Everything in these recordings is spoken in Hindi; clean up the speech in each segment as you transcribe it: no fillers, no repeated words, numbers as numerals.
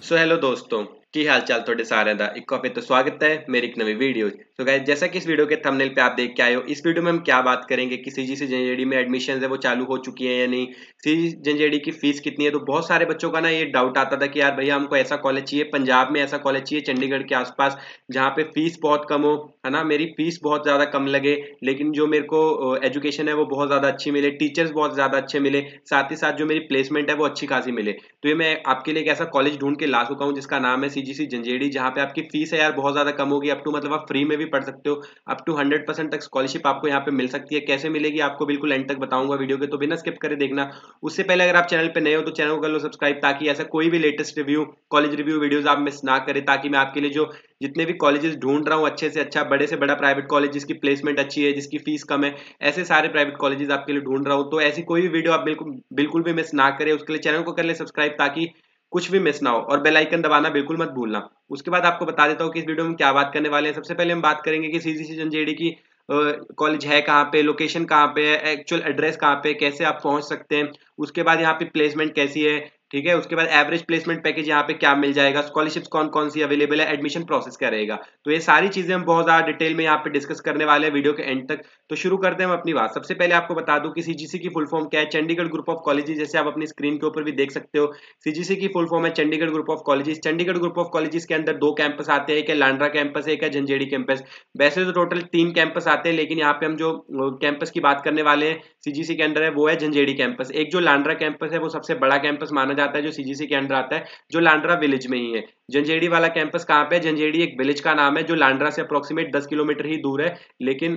सो हेलो दोस्तों की हाल चाल थोड़े सारे दा एक काफी तो स्वागत है मेरी एक नवी वीडियो। तो गाइस जैसा कि इस वीडियो के थंबनेल पे आप देख के आए हो, इस वीडियो में हम क्या बात करेंगे कि सीजीसी जंजेड़ी में एडमिशन है वो चालू हो चुकी है या नहीं, सीजीसी जंजेड़ी की फीस कितनी है। तो बहुत सारे बच्चों का ना ये डाउट आता था कि यार भैया हमको ऐसा कॉलेज चाहिए, पंजाब में ऐसा कॉलेज चाहिए चंडीगढ़ के आसपास जहाँ पे फीस बहुत कम हो, है ना, मेरी फीस बहुत ज्यादा कम लगे लेकिन जो मेरे को एजुकेशन है वो बहुत ज्यादा अच्छी मिले, टीचर्स बहुत ज्यादा अच्छे मिले, साथ ही साथ जो मेरी प्लेसमेंट है वो अच्छी खासी मिले। तो ये मैं आपके लिए एक ऐसा कॉलेज ढूंढ के ला चुका हूँ जिसका नाम है सीजीसी जंजेड़ी, जहाँ पे आपकी फीस है यार बहुत ज्यादा कम होगी, अप टू मतलब आप फ्री में भी पढ़ सकते हो, अप टू 100% तक स्कॉलरशिप आपको यहाँ पे मिल सकती है। कैसे मिलेगी आपको बिल्कुल एंड तक बताऊंगा वीडियो के, तो बिना स्किप करे देखना। उससे पहले अगर आप चैनल पे नए हो तो चैनल को कर लो सब्सक्राइब, ताकि ऐसा कोई भी latest review college review videos आप मिस ना करें, ताकि मैं आपके लिए जो जितने भी कॉलेजेस ढूंढ रहा हूँ अच्छे से अच्छा, बड़े से बड़ा प्राइवेट कॉलेज जिसकी प्लेसमेंट अच्छी है, जिसकी फीस कम है, ऐसे सारे प्राइवेट कॉलेजेस आपके लिए ढूंढ रहा हूँ। तो ऐसी कोई भी वीडियो आप बिल्कुल बिल्कुल भी मिस ना करें, उसके लिए चैनल को कर ले सब्सक्राइब ताकि कुछ भी मिस ना हो, और बेल आइकन दबाना बिल्कुल मत भूलना। उसके बाद आपको बता देता हूँ कि इस वीडियो में क्या बात करने वाले हैं। सबसे पहले हम बात करेंगे कि सीजीसी जंजेड़ी की कॉलेज है कहाँ पे, लोकेशन कहाँ पे है, एक्चुअल एड्रेस कहाँ पे, कैसे आप पहुंच सकते हैं। उसके बाद यहाँ पे प्लेसमेंट कैसी है, ठीक है। उसके बाद एवरेज प्लेसमेंट पैकेज यहाँ पे क्या मिल जाएगा, स्कॉलरशिप्स कौन कौन सी अवेलेबल है, एडमिशन प्रोसेस क्या रहेगा। तो ये सारी चीजें हम बहुत ज्यादा डिटेल में यहाँ पे डिस्कस करने वाले हैं वीडियो के एंड तक। तो शुरू करते हैं हम अपनी बात। सबसे पहले आपको बता दूं कि सीजीसी की फुल फॉर्म क्या है। चंडीगढ़ ग्रुप ऑफ कॉलेजेस, जैसे आप अपनी स्क्रीन के ऊपर भी देख सकते हो, सीजीसी की फुल फॉर्म है Chandigarh group of colleges. Chandigarh group of colleges के अंदर दो कैंपस आते हैं, एक है लांड्रा कैंपस है, एक है जंजेड़ी कैंपस। वैसे तो टोटल 3 कैंपस आते हैं, लेकिन यहाँ पे हम जो कैंपस की बात करने वाले हैं सीजीसी के अंदर है वो है जंजेड़ी कैंपस। एक जो लांड्रा कैंपस है वो सबसे बड़ा कैंपस माना जाता है जो सीजीसी के अंदर आता है, जो लांड्रा विलेज में ही है। जंजेड़ी वाला कैंपस कहाँ पे है, जंजेड़ी एक विलेज का नाम है जो लांड्रा से अप्रोक्सीमेट 10 किलोमीटर ही दूर है, लेकिन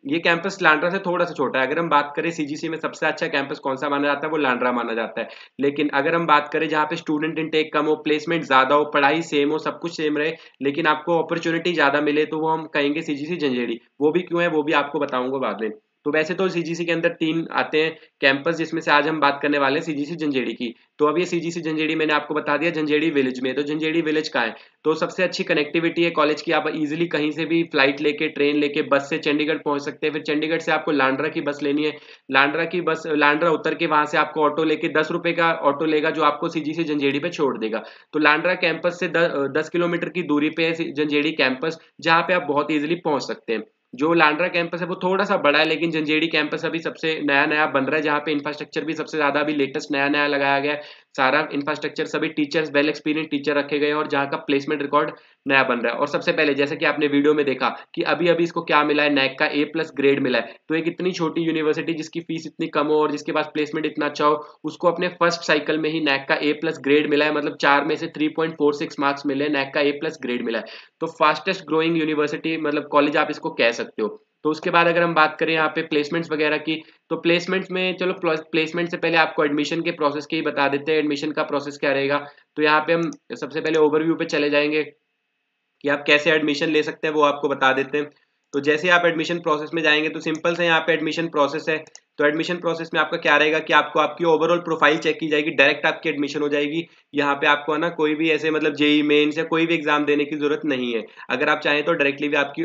ये कैंपस लांड्रा से थोड़ा सा छोटा है। अगर हम बात करें सीजीसी में सबसे अच्छा कैंपस कौन सा माना जाता है, वो लांड्रा माना जाता है। लेकिन अगर हम बात करें जहाँ पे स्टूडेंट इनटेक कम हो, प्लेसमेंट ज्यादा हो, पढ़ाई सेम हो, सब कुछ सेम रहे, लेकिन आपको अपॉर्चुनिटी ज्यादा मिले, तो वो हम कहेंगे सीजीसी जंजेड़ी। वो भी क्यों है वो भी आपको बताऊंगा बाद में। तो वैसे तो सीजीसी के अंदर 3 आते हैं कैंपस, जिसमें से आज हम बात करने वाले हैं सीजीसी जंजेड़ी की। तो अब ये सीजीसी जंजेड़ी मैंने आपको बता दिया जंजेड़ी विलेज में। तो जंजेड़ी विलेज का है, तो सबसे अच्छी कनेक्टिविटी है कॉलेज की, आप इजीली कहीं से भी फ्लाइट लेके, ट्रेन लेके, बस से चंडीगढ़ पहुंच सकते हैं। फिर चंडीगढ़ से आपको लांड्रा की बस लेनी है, लांड्रा की बस, लांड्रा उतर के वहां से आपको ऑटो लेके 10 रुपए का ऑटो लेगा जो आपको सीजीसी जंजेड़ी पे छोड़ देगा। तो लांड्रा कैंपस से 10 किलोमीटर की दूरी पे है जंजेड़ी कैंपस, जहाँ पे आप बहुत इजीली पहुंच सकते हैं। जो लांड्रा कैंपस है वो थोड़ा सा बड़ा है, लेकिन जंजेड़ी कैंपस अभी सबसे नया नया बन रहा है, जहाँ पे इंफ्रास्ट्रक्चर भी सबसे ज्यादा अभी लेटेस्ट नया नया लगाया गया है। सारा इंफ्रास्ट्रक्चर, सभी टीचर्स वेल एक्सपीरियंस टीचर रखे गए हैं, और जहाँ का प्लेसमेंट रिकॉर्ड नया बन रहा है। और सबसे पहले जैसे कि आपने वीडियो में देखा कि अभी अभी इसको क्या मिला है, नैक का A+ ग्रेड मिला है। तो एक इतनी छोटी यूनिवर्सिटी जिसकी फीस इतनी कम हो और जिसके पास प्लेसमेंट इतना अच्छा हो, उसको अपने फर्स्ट साइकिल में ही नैक का A+ ग्रेड मिला है, मतलब 4 में से 3.46 मार्क्स मिले, नैक का A+ ग्रेड मिला है। तो फास्टेस्ट ग्रोइंग यूनिवर्सिटी मतलब कॉलेज आप इसको कह सकते हो। तो उसके बाद अगर हम बात करें यहाँ पे प्लेसमेंट्स वगैरह की, तो प्लेसमेंट्स में चलो प्लेसमेंट से पहले आपको एडमिशन के प्रोसेस के ही बता देते हैं, एडमिशन का प्रोसेस क्या रहेगा। तो यहाँ पे हम सबसे पहले ओवरव्यू पे चले जाएंगे कि आप कैसे एडमिशन ले सकते हैं, वो आपको बता देते हैं। तो जैसे आप एडमिशन प्रोसेस में जाएंगे तो सिंपल से यहाँ पे एडमिशन प्रोसेस है। तो एडमिशन प्रोसेस में आपका क्या रहेगा कि आपको आपकी ओवरऑल प्रोफाइल चेक की जाएगी, डायरेक्ट आपकी एडमिशन हो जाएगी। यहाँ पे आपको है ना कोई भी ऐसे मतलब जेई मेंस या कोई भी एग्जाम देने की जरूरत नहीं है। अगर आप चाहें तो डायरेक्टली भी आपकी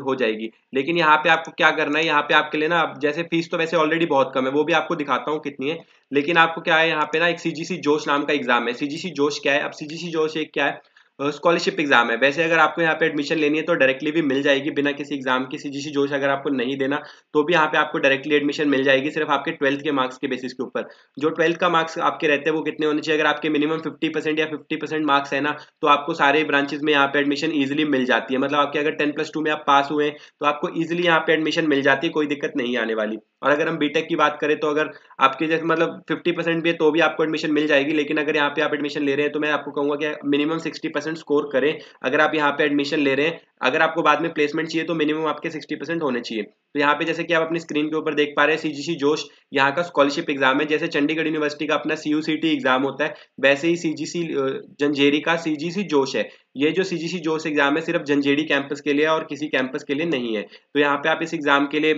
हो जाएगी। लेकिन यहाँ पे आपको क्या करना है, यहाँ पे आपके लिए ना जैसे फीस तो वैसे ऑलरेडी बहुत कम है, वो भी आपको दिखाता हूँ कितनी है। लेकिन आपको क्या है, यहाँ पे ना एक सीजीसी जोश नाम का एग्जाम है। सीजीसी जोश क्या है, अब सीजीसी जोश एक क्या है, स्कॉलरशिप एग्जाम है। वैसे अगर आपको यहाँ पे एडमिशन लेनी है तो डायरेक्टली भी मिल जाएगी बिना किसी एग्जाम की। सीजीसी जोश अगर आपको नहीं देना तो भी यहाँ पे आपको डायरेक्टली एडमिशन मिल जाएगी, सिर्फ आपके 12th के मार्क्स के बेसिस के ऊपर। जो 12th का मार्क्स आपके रहते हैं वो कितने होने चाहिए, अगर आपके मिनिमम 50% या 50% मार्क्स है ना, तो आपको सारे ब्रांचेस में यहाँ पे एडमिशन ईजिली मिल जाती है। मतलब आपके अगर 10+2 में आप पास हुए हैं तो आपको ईजिली यहाँ पे एडमिशन मिल जाती है, कोई दिक्कत नहीं आने वाली। और अगर हम बीटेक की बात करें तो अगर आपके जैसे मतलब 50% भी है तो भी आपको एडमिशन मिल जाएगी। लेकिन अगर यहाँ पे आप एडमिशन ले रहे हैं तो मैं आपको कहूंगा कि मिनिमम 60% स्कोर करें अगर आप यहाँ पे एडमिशन ले रहे हैं। अगर आपको बाद में प्लेसमेंट चाहिए तो मिनिमम आपके 60% होने चाहिए। तो यहाँ पे जैसे कि आप अपनी स्क्रीन के ऊपर देख पा रहे हैं, सीजीसी जोश यहाँ का स्कॉलरशिप एग्जाम है। जैसे चंडीगढ़ यूनिवर्सिटी का अपना CUCT एग्जाम होता है, वैसे ही सीजीसी जंजेरी का सीजीसी जोश है। ये जो सीजीसी जोश एग्जाम है सिर्फ जंजेरी कैंपस के लिए और किसी कैंपस के लिए नहीं है। तो यहाँ पे आप इस एग्जाम के लिए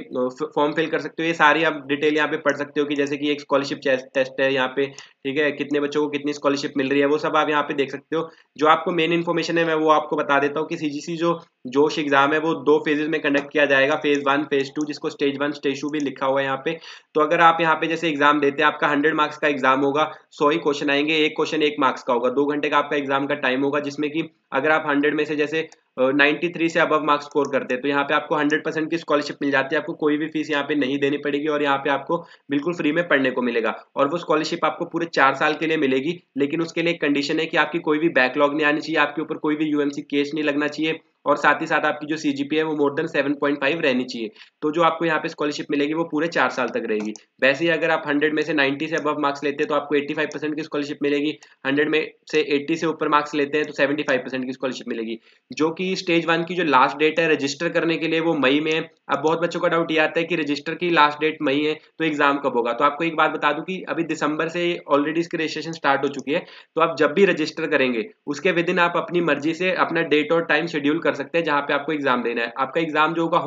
फॉर्म फिल कर सकते हो। ये सारी आप डिटेल यहाँ पे पढ़ सकते हो कि जैसे कि एक स्कॉलरशिप टेस्ट है यहाँ पे, ठीक है, कितने बच्चों को कितनी स्कॉलरशिप मिल रही है, वो सब आप यहाँ पे देख सकते हो। जो आपको मेन इन्फॉर्मेशन है मैं वो आपको बता देता हूँ कि सीजीसी जो जोश एग्जाम है वो 2 फेजेस में कंडक्ट किया जाएगा, फेज 1 फेज स्टेज 2, जिसको स्टेज 1 स्टेज 2 भी लिखा हुआ है यहाँ पे। तो अगर आप यहाँ पे जैसे एग्जाम देते हैं, आपका 100 मार्क्स का एग्जाम होगा, 100 ही क्वेश्चन आएंगे, एक क्वेश्चन 1 मार्क्स का होगा, 2 घंटे का आपका एग्जाम का टाइम होगा, जिसमें कि अगर आप 100 में से जैसे 93 से अबव मार्क्स स्कोर करते हैं तो यहाँ पे आपको 100% की स्कॉलरशिप मिल जाती है। आपको कोई भी फीस यहाँ पे नहीं देनी पड़ेगी और यहाँ पे आपको बिल्कुल फ्री में पढ़ने को मिलेगा। और वो स्कॉलरशिप आपको पूरे 4 साल के लिए मिलेगी, लेकिन उसके लिए एक कंडीशन है कि आपकी कोई भी बैकलॉग नहीं आनी चाहिए, आपके ऊपर कोई भी यूएमसी केस नहीं लगना चाहिए, और साथ ही साथ आपकी जो सीजीपीए है वो मोर देन 7.5 रहनी चाहिए। तो जो आपको यहाँ पे स्कॉलरशिप मिलेगी वो पूरे 4 साल तक रहेगी। वैसे ही अगर आप 100 में से 90 से अबव मार्क्स लेते हैं तो आपको 85% की स्कॉलरशिप मिलेगी, 100 में से 80 से ऊपर मार्क्स लेते हैं तो 75% की स्कॉलरशिप मिलेगी। जो कि स्टेज 1 की जो लास्ट डेट है रजिस्टर करने के लिए वो मई में है। अब बहुत बच्चों का डाउट ये आता है कि रजिस्टर की लास्ट डेट मई है तो एग्जाम कब होगा। तो आपको एक बात बता दूं कि अभी दिसंबर से ऑलरेडी इसकी रजिस्ट्रेशन स्टार्ट हो चुकी है। तो आप जब भी रजिस्टर करेंगे उसके विद इन आप अपनी मर्जी से अपना डेट और टाइम शेड्यूल कर सकते हैं जहां पे आपको एग्जाम देना है। आपका एग्जाम जो होगा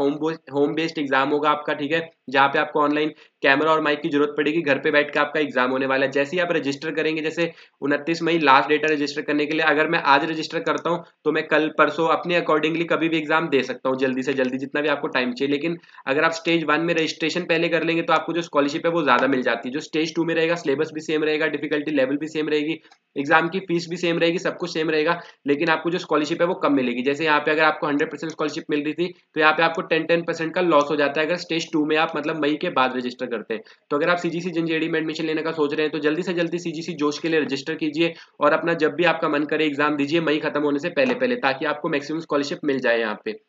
होम बेस्ड एग्जाम होगा आपका, ठीक है, जहां पे आपको ऑनलाइन कैमरा और माइक की जरूरत पड़ेगी, घर पे बैठ के आपका एग्जाम होने वाला है। जैसे ही आप रजिस्टर करेंगे, जैसे 29 मई लास्ट डेट है रजिस्टर करने के लिए, अगर मैं आज रजिस्टर करता हूं तो मैं कल परसों अपने अकॉर्डिंगली कभी भी एग्जाम दे सकता हूं, जल्दी से जल्दी जितना भी आपको टाइम चाहिए। लेकिन अगर आप स्टेज 1 में रजिस्ट्रेशन पहले कर लेंगे तो आपको जो स्कॉलरशिप है वो ज्यादा मिल जाती है। जो स्टेज 2 में रहेगा सिलेबस भी सेम रहेगा, डिफिकल्टी लेवल भी सेम रहेगी, एग्जाम की फीस भी सेम रहेगी, सब कुछ सेम रहेगा, लेकिन आपको जो स्कॉलरशिप है वो कम मिलेगी। जैसे यहाँ पे अगर आपको 100% स्कॉलरशिप मिल रही थी तो यहाँ पे आपको 10% का लॉस हो जाता है अगर स्टेज 2 में आप मतलब मई के बाद रजिस्टर करते हैं। तो अगर आप सीजीसी जंजेडी में एडमिशन लेने का सोच रहे हैं तो जल्दी से जल्दी सीजीसी जोश के लिए रजिस्टर कीजिए और अपना जब भी आपका मन करे एग्जाम दीजिए मई खत्म होने से पहले पहले, ताकि आपको मैक्सिमम स्कॉलरशिप मिल जाए यहाँ पे।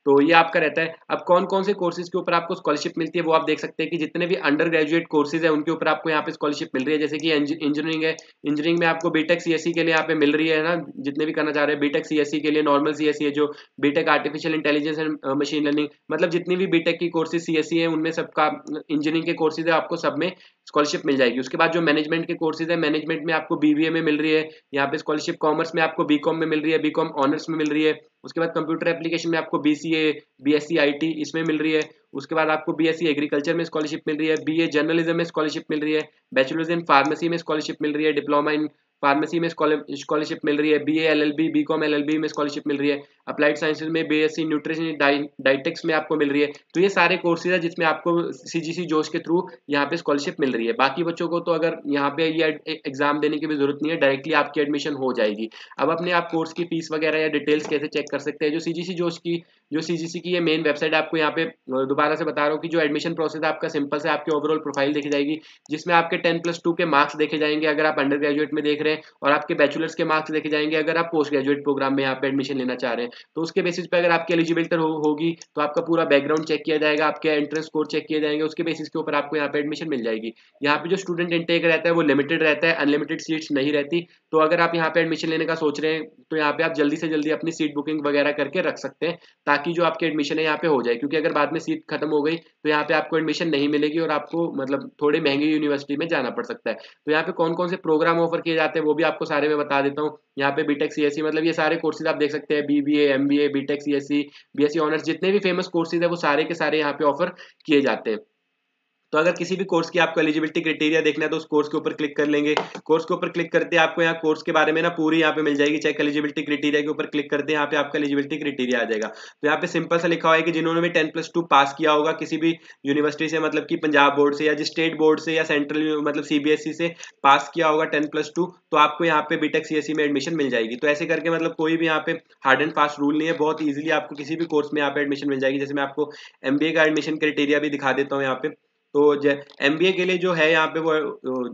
तो ये आपका रहता है। अब कौन कौन से कोर्सेज के ऊपर आपको स्कॉलरशिप मिलती है वो आप देख सकते हैं कि जितने भी अंडर ग्रेजुएट कोर्सेज है उनके ऊपर आपको यहाँ पे स्कॉलरशिप मिल रही है। जैसे कि इंजीनियरिंग है, इंजीनियरिंग में आपको बीटेक सीएससी के लिए यहाँ पे मिल रही है ना, जितने भी करना चाह रहे हैं बीटेक सीएससी के लिए, नॉर्मल सीएससी है जो BTech artificial intelligence and machine learning, मतलब जितनी भी बीटेक की कोर्सेज सीएससी है उनमें सबका इंजीनियरिंग के कोर्सेज है आपको सब में स्कॉलरशिप मिल जाएगी। उसके बाद जो मैनेजमेंट के कोर्सेज है, मैनेजमेंट में आपको बीबीए में मिल रही है यहाँ पे स्कॉलरशिप, कॉमर्स में आपको बीकॉम में मिल रही है, बीकॉम ऑनर्स में मिल रही है। उसके बाद कंप्यूटर एप्लीकेशन में आपको बीसीए, बीएससी आईटी इसमें मिल रही है। उसके बाद आपको बीएससी एग्रीकल्चर में स्कॉलरशिप मिल रही है, बीए जर्नलिज्म में स्कॉलरशिप मिल रही है, बैचलर्स इन फार्मेसी में स्कॉलरशिप मिल रही है, डिप्लोमा इन फार्मेसी में स्कॉलरशिप मिल रही है, बीए एलएलबी बीकॉम एलएलबी में स्कॉलरशिप मिल रही है, अप्लाइड साइंसेज में बीएससी न्यूट्रिशन डाइटेक्स में आपको मिल रही है। तो ये सारे कोर्सेज है जिसमें आपको सीजीसी जोश के थ्रू यहाँ पे स्कॉलरशिप मिल रही है। बाकी बच्चों को तो अगर यहाँ पे ये एग्जाम देने की भी जरूरत नहीं है, डायरेक्टली आपकी एडमिशन हो जाएगी। अब अपने आप कोर्स की फीस वगैरह या डिटेल्स कैसे चेक कर सकते हैं, जो सीजीसी जोश की जो सीजीसी की ये मेन वेबसाइट आपको यहाँ पे दोबारा से बता रहा हूँ कि जो एडमिशन प्रोसेस है आपका सिंपल से आपके ओवरऑल प्रोफाइल देखी जाएगी, जिसमें आपके 10+2 के मार्क्स देखे जाएंगे अगर आप अंडर ग्रेजुएट में देख रहे हैं, और आपके बैचलर्स के मार्क्स देखे जाएंगे अगर आप पोस्ट ग्रेजुएट प्रोग्राम में यहाँ पे एडमिशन लेना चाह रहे हैं। तो उसके बेसिस पे अगर आपकी एलिजिबिलिटी होगी तो आपका पूरा बैकग्राउंड चेक किया जाएगा, आपके एंट्रेंस स्कोर चेक किए जाएंगे, उसके बेसिस के ऊपर आपको यहाँ पे एडमिशन मिल जाएगी। यहाँ पे जो स्टूडेंट इंटेक रहता है वो लिमिटेड रहता है, अनलिमिटेड सीट्स नहीं रहती। तो अगर आप यहाँ पे एडमिशन लेने का सोच रहे हैं तो यहाँ पे आप जल्दी से जल्दी अपनी सीट बुकिंग वगैरह करके रख सकते हैं, ताकि जो आपकी एडमिशन है यहाँ पे हो जाए। क्योंकि अगर बाद में सीट खत्म हो गई तो यहाँ पे आपको एडमिशन नहीं मिलेगी और आपको मतलब थोड़ी महंगी यूनिवर्सिटी में जाना पड़ सकता है। तो यहाँ पे कौन कौन से प्रोग्राम ऑफर किए जाते हैं वो भी आपको सारे मैं बता देता हूँ। यहाँ पे बीटेक सीएससी मतलब ये सारे कोर्सेज आप देख सकते हैं, BBA MBA BTech CSC BSc honours, जितने भी फेमस कोर्सेज है वो सारे के सारे यहाँ पे ऑफर किए जाते हैं। तो अगर किसी भी कोर्स की आपको एलिजिबिलिटी क्राइटेरिया देखना है तो उस कोर्स के ऊपर क्लिक कर लेंगे। कोर्स के ऊपर क्लिक करते हैं आपको यहाँ कोर्स के बारे में ना पूरी यहाँ पे मिल जाएगी। चेक एलिजिबिलिटी क्राइटेरिया के ऊपर क्लिक करते हैं, यहाँ पे आपका एलिजिबिलिटी क्राइटेरिया आ जाएगा। तो यहाँ पे सिंपल सा लिखा हुआ है कि जिन्होंने भी 10+2 पास किया होगा किसी भी यूनिवर्सिटी से, मतलब कि पंजाब बोर्ड से या स्टेट बोर्ड से या सेंट्रल मतलब सीबीएसई से पास किया होगा 10+2, तो आपको यहाँ पे बीटेक सीएससी में एडमिशन मिल जाएगी। तो ऐसे करके मतलब कोई भी यहाँ पे हार्ड एंड फास्ट रूल नहीं है, बहुत ईजिली आपको किसी भी कोर्स में यहाँ पे एडमिशन मिल जाएगी। जैसे मैं आपको एमबीए का एडमिशन क्राइटेरिया भी दिखा देता हूँ यहाँ पे। तो एमबीए के लिए जो है यहाँ पे वो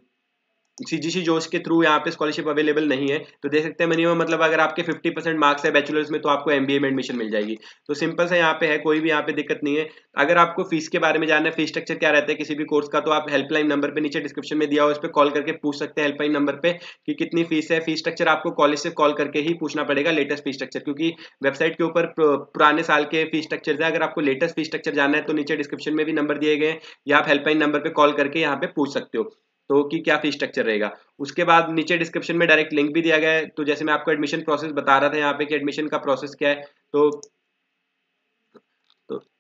सीजीसी जोश के थ्रू यहाँ पे स्कॉलरशिप अवेलेबल नहीं है। तो देख सकते हैं मिनिमम मतलब अगर आपके 50% मार्क्स है बैचलर्स में तो आपको एमबीए में एडमिशन मिल जाएगी। तो सिंपल सा यहाँ पे है, कोई भी यहाँ पे दिक्कत नहीं है। अगर आपको फीस के बारे में जानना है, फीस स्ट्रक्चर क्या रहता है किसी भी कोर्स का, तो आप हेल्पलाइन नंबर पे नीचे डिस्क्रिप्शन में दिया हुआ, उस पर कॉल करके पूछ सकते हैं हेल्पलाइन नंबर पे कि कितनी फीस है। फीस स्ट्रक्चर आपको कॉलेज से कॉल करके ही पूछना पड़ेगा, लेटेस्ट फीस स्ट्रक्चर, क्योंकि वेबसाइट के ऊपर पुराने साल के फीस स्ट्रक्चर है। अगर आपको लेटेस्ट फीस स्ट्रक्चर जानना है तो नीचे डिस्क्रिप्शन में भी नंबर दिए गए हैं, या आप हेल्पलाइन नंबर पे कॉल करके यहाँ पे पूछ सकते हो तो कि क्या फीस स्ट्रक्चर रहेगा। उसके बाद नीचे डिस्क्रिप्शन में डायरेक्ट लिंक भी दिया गया है। तो जैसे मैं आपको एडमिशन प्रोसेस बता रहा था यहाँ पे कि एडमिशन का प्रोसेस क्या है, तो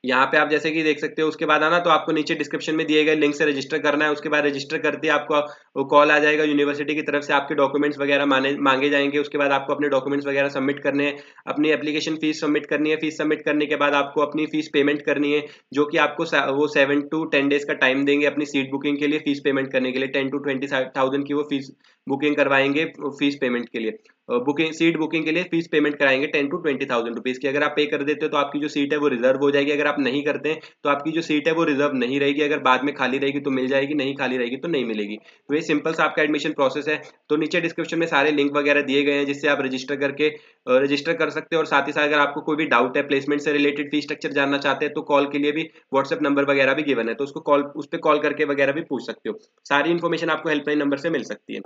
यहाँ पे आप जैसे कि देख सकते हो, उसके बाद आना तो आपको नीचे डिस्क्रिप्शन में दिए गए लिंक से रजिस्टर करना है। उसके बाद रजिस्टर करते ही आपको कॉल आ जाएगा यूनिवर्सिटी की तरफ से, आपके डॉक्यूमेंट्स वगैरह मांगे जाएंगे। उसके बाद आपको अपने डॉक्यूमेंट्स वगैरह सबमिट करने हैं, अपनी एप्लीकेशन फीस सबमिट करनी है। फीस सबमिट करने के बाद आपको अपनी फीस पेमेंट करनी है, जो कि आपको वो 7 to 10 डेज का टाइम देंगे अपनी सीट बुकिंग के लिए, फीस पेमेंट करने के लिए। 10 to 20,000 की वो फीस बुकिंग करवाएंगे फीस पेमेंट के लिए, बुकिंग सीट बुकिंग के लिए फीस पेमेंट कराएंगे 10 to 20,000 रुपीज की। अगर आप पे कर देते हो तो आपकी जो सीट है वो रिजर्व हो जाएगी। अगर आप नहीं करते हैं तो आपकी जो सीट है वो रिजर्व नहीं रहेगी। अगर बाद में खाली रहेगी तो मिल जाएगी, नहीं खाली रहेगी तो नहीं मिलेगी। तो ये सिंपल सा आपका एडमिशन प्रोसेस है। तो नीचे डिस्क्रिप्शन में सारे लिंक वगैरह दिए गए हैं, जिससे आप रजिस्टर कर सकते हो। और साथ ही साथ अगर आपको कोई भी डाउट है, प्लेसमेंट से रिलेटेड फीस स्ट्रक्चर जानना चाहते हैं, तो कॉल के लिए भी व्हाट्सएप नंबर वगैरह भी गिवन है, तो उस पर कॉल करके वगैरह भी पूछ सकते हो। सारी इन्फॉर्मेशन आपको हेल्पलाइन नंबर से मिल सकती है।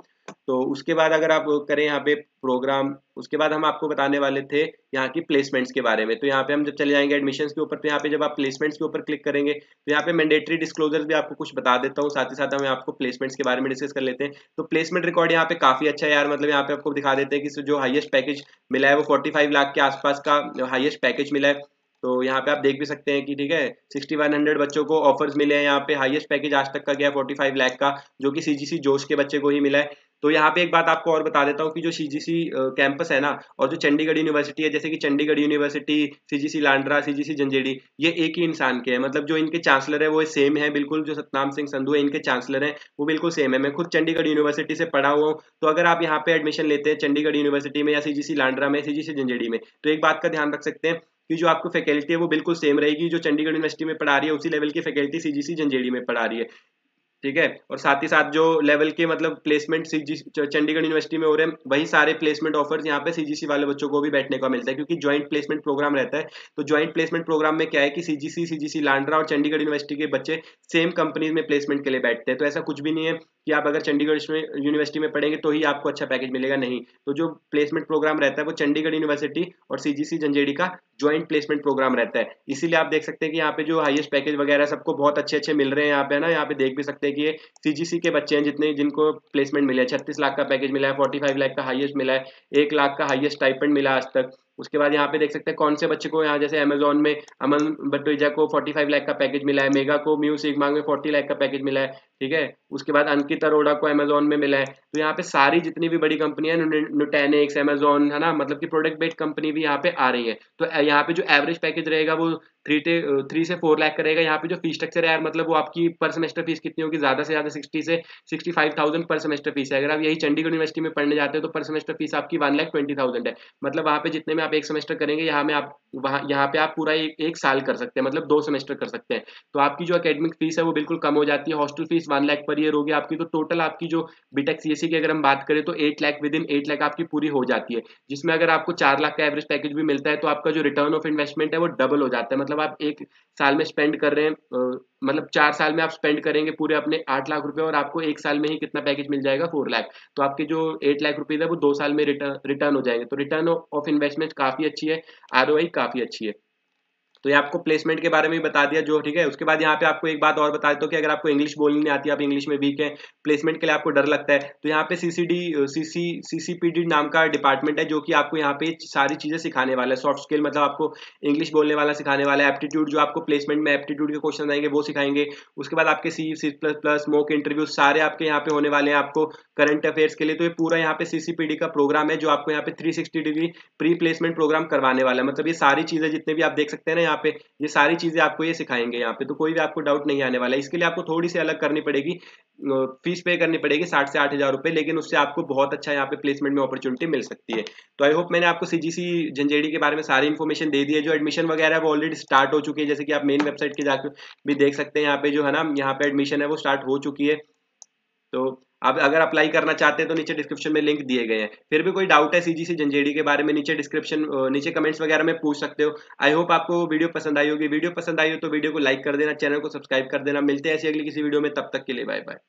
तो उसके बाद अगर आप करें यहाँ पे प्रोग्राम, उसके बाद हम आपको बताने वाले थे यहाँ की प्लेसमेंट्स के बारे में। तो यहाँ पे हम जब चले जाएंगे एडमिशन्स के ऊपर, तो यहाँ पे जब आप प्लेसमेंट्स के ऊपर क्लिक करेंगे तो यहाँ पे मैंडेटरी डिस्क्लोजर्स भी आपको कुछ बता देता हूँ, साथ ही साथ हम आपको प्लेसमेंट्स के बारे में डिस्कस कर लेते हैं। तो प्लेसमेंट रिकॉर्ड यहाँ पे काफी अच्छा है यार, मतलब यहाँ पे आपको दिखा देते हैं कि जो हाईएस्ट पैकेज मिला है वो 45 लाख के आसपास का हाईएस्ट पैकेज मिला है। तो यहाँ पे आप देख भी सकते हैं कि ठीक है 6100 बच्चों को ऑफर्स मिले हैं। यहाँ पे हाईएस्ट पैकेज आज तक का गया 45 लाख का, जो कि सीजीसी जोश के बच्चे को ही मिला है। तो यहाँ पे एक बात आपको और बता देता हूँ कि जो सीजीसी कैंपस है ना, और जो चंडीगढ़ यूनिवर्सिटी है, जैसे कि Chandigarh university, CGC Landra, CGC जंजेड़ी, ये एक ही इंसान के हैं। मतलब जो इनके चांसलर है वो सेम है बिल्कुल, जो सतनाम सिंह संधू है इनके चांसलर हैं वो बिल्कुल सेम है। मैं खुद चंडीगढ़ यूनिवर्सिटी से पढ़ा हुआ हूँ। तो अगर आप यहाँ पे एडमिशन लेते हैं चंडीगढ़ यूनिवर्सिटी में या सीजीसी लांडरा में, सीजीसी जंजेड़ी में, तो एक बात का ध्यान रख सकते हैं कि जो आपको फैकल्टी है वो बिल्कुल सेम रहेगी। जो चंडीगढ़ यूनिवर्सिटी में पढ़ा रही है उसी लेवल की फैकल्टी सीजीसी जंजेड़ी में पढ़ा रही है, ठीक है। और साथ ही साथ जो लेवल के मतलब प्लेसमेंट चंडीगढ़ यूनिवर्सिटी में हो रहे हैं, वही सारे प्लेसमेंट ऑफर्स यहाँ पे सीजीसी वाले बच्चों को भी बैठने का मिलता है, क्योंकि ज्वाइंट प्लेसमेंट प्रोग्राम रहता है। तो ज्वाइंट प्लेसमेंट प्रोग्राम में क्या है कि सीजीसी लांडरा और चंडीगढ़ यूनिवर्सिटी के बच्चे सेम कंपनीज में प्लेसमेंट के लिए बैठते हैं। तो ऐसा कुछ भी नहीं है कि आप अगर चंडीगढ़ यूनिवर्सिटी में पढ़ेंगे तो ही आपको अच्छा पैकेज मिलेगा, नहीं। तो जो प्लेसमेंट प्रोग्राम रहता है वो चंडीगढ़ यूनिवर्सिटी और सीजीसी जंजेड़ी का ज्वाइंट प्लेसमेंट प्रोग्राम रहता है। इसीलिए आप देख सकते हैं कि यहाँ पे जो हाईएस्ट पैकेज वगैरह सबको बहुत अच्छे अच्छे मिल रहे हैं। यहाँ पे ना, यहाँ पे देख भी सकते हैं कि ये सीजीसी के बच्चे हैं जितने जिनको प्लेसमेंट मिला है। 36 लाख का पैकेज मिला है, 45 लाख का हाईएस्ट मिला है, 1 लाख का हाईएस्ट स्टाइपेंड मिला आज तक। उसके बाद यहाँ पे देख सकते हैं कौन से बच्चे को, यहाँ जैसे अमेजोन में अमन बटोइजा को 45 लाख का पैकेज मिला है, मेगा को म्यू सिग्मा में 40 लाख का पैकेज मिला है, ठीक है। उसके बाद अंकित अरोड़ा को अमेजोन में मिला है। तो यहाँ पे सारी जितनी भी बड़ी कंपनी है, नुटेनिक्स, अमेजोन, है ना, मतलब कि प्रोडक्ट बेस्ड कंपनी भी यहाँ पे आ रही है। तो यहाँ पे जो एवरेज पैकेज रहेगा वो 3 से 4 लाख का रहेगा। यहाँ पे जो फीस स्ट्रक्चर है यार, मतलब वो आपकी पर सेमेस्टर फीस कितनी होगी, ज्यादा से ज्यादा 60 से 65,000 पर सेमेस्टर फीस है। अगर आप यही चंडीगढ़ यूनिवर्सिटी में पढ़ने जाते हो तो पर सेमेस्टर फीस आपकी 1,20,000 है। मतलब वहाँ पे जितने में आप एक सेमेस्टर करेंगे, यहाँ पे आप पूरा एक साल कर सकते हैं, मतलब 2 सेमेस्टर कर सकते हैं। तो आपकी जो एकेडमिक फीस है वो बिल्कुल कम हो जाती है। Hostel fees 1 lakh per year होगी आपकी। तो टोटल आपकी जो बीटेक सीएससी की अगर हम बात करें तो 8 लाख, विद इन 8 लाख आपकी पूरी हो जाती है। जिसमें अगर आपको 4 लाख का एवरेज पैकेज भी मिलता है तो आपका जो रिटर्न ऑफ इन्वेस्टमेंट है वो डबल हो जाता है। मतलब आप एक साल में स्पेंड कर रहे हैं, मतलब 4 साल में आप स्पेंड करेंगे पूरे अपने 8 लाख रुपए, और आपको एक साल में ही कितना पैकेज मिल जाएगा, 4 लाख। तो आपके जो 8 लाख रुपीज है वो 2 साल में रिटर्न हो जाएंगे। तो रिटर्न ऑफ इन्वेस्टमेंट काफी अच्छी है, आरओआई काफी अच्छी है। तो ये आपको प्लेसमेंट के बारे में भी बता दिया जो, ठीक है। उसके बाद यहाँ पे आपको एक बात और बता देता हूँ कि अगर आपको इंग्लिश बोलनी नहीं आती, आप इंग्लिश में वीक है, प्लेसमेंट के लिए आपको डर लगता है, तो यहाँ पे सीसीपीडी नाम का डिपार्टमेंट है जो कि आपको यहाँ पे सारी चीजें सिखाने वाला है। सॉफ्ट स्किल, मतलब आपको इंग्लिश बोलने वाला सिखाने वाला है। एप्टीट्यूड, जो आपको प्लेसमेंट में एप्टीट्यूड के क्वेश्चन आएंगे वो सिखाएंगे। उसके बाद आपके C++, मॉक इंटरव्यू सारे आपके यहाँ पे होने वाले हैं आपको करंट अफेयर्स के लिए। तो ये पूरा यहाँ पे सीसीपीडी का प्रोग्राम है जो आपको यहाँ पे 360 डिग्री प्री प्लेसमेंट प्रोग्राम करवाने वाला है। मतलब ये सारी चीजें जितने भी आप देख सकते हैं ना यहाँ पे, ये सारी चीजें आपको ये सिखाएंगे यहाँ पे। तो कोई भी आपको डाउट नहीं आने वाला है। इसके लिए आपको थोड़ी सी अलग करनी पड़ेगी, फीस पे करनी पड़ेगी 60 से 8 हजार रुपए, लेकिन उससे आपको बहुत अच्छा यहाँ पे प्लेसमेंट में अपॉर्चुनिटी मिल सकती है। तो आई होप मैंने आपको सीजीसी जंजेड़ी के बारे में सारी इन्फॉर्मेशन दे दी है। जो एडमिशन वगैरह है वो ऑलरेडी स्टार्ट हो चुकी है, जैसे कि आप मेन वेबसाइट के जाकर भी देख सकते हैं। यहाँ पे जो है ना, यहाँ पे एडमिशन है वो स्टार्ट हो चुकी है। तो अब अगर अप्लाई करना चाहते हैं तो नीचे डिस्क्रिप्शन में लिंक दिए गए हैं। फिर भी कोई डाउट है सीजीसी जंजेड़ी के बारे में, नीचे कमेंट्स वगैरह में पूछ सकते हो। आई होप आपको वीडियो पसंद आई होगी। वीडियो पसंद आई हो तो वीडियो को लाइक कर देना, चैनल को सब्सक्राइब कर देना। मिलते हैं ऐसी अगली किसी वीडियो में, तब तक के लिए बाय बाय।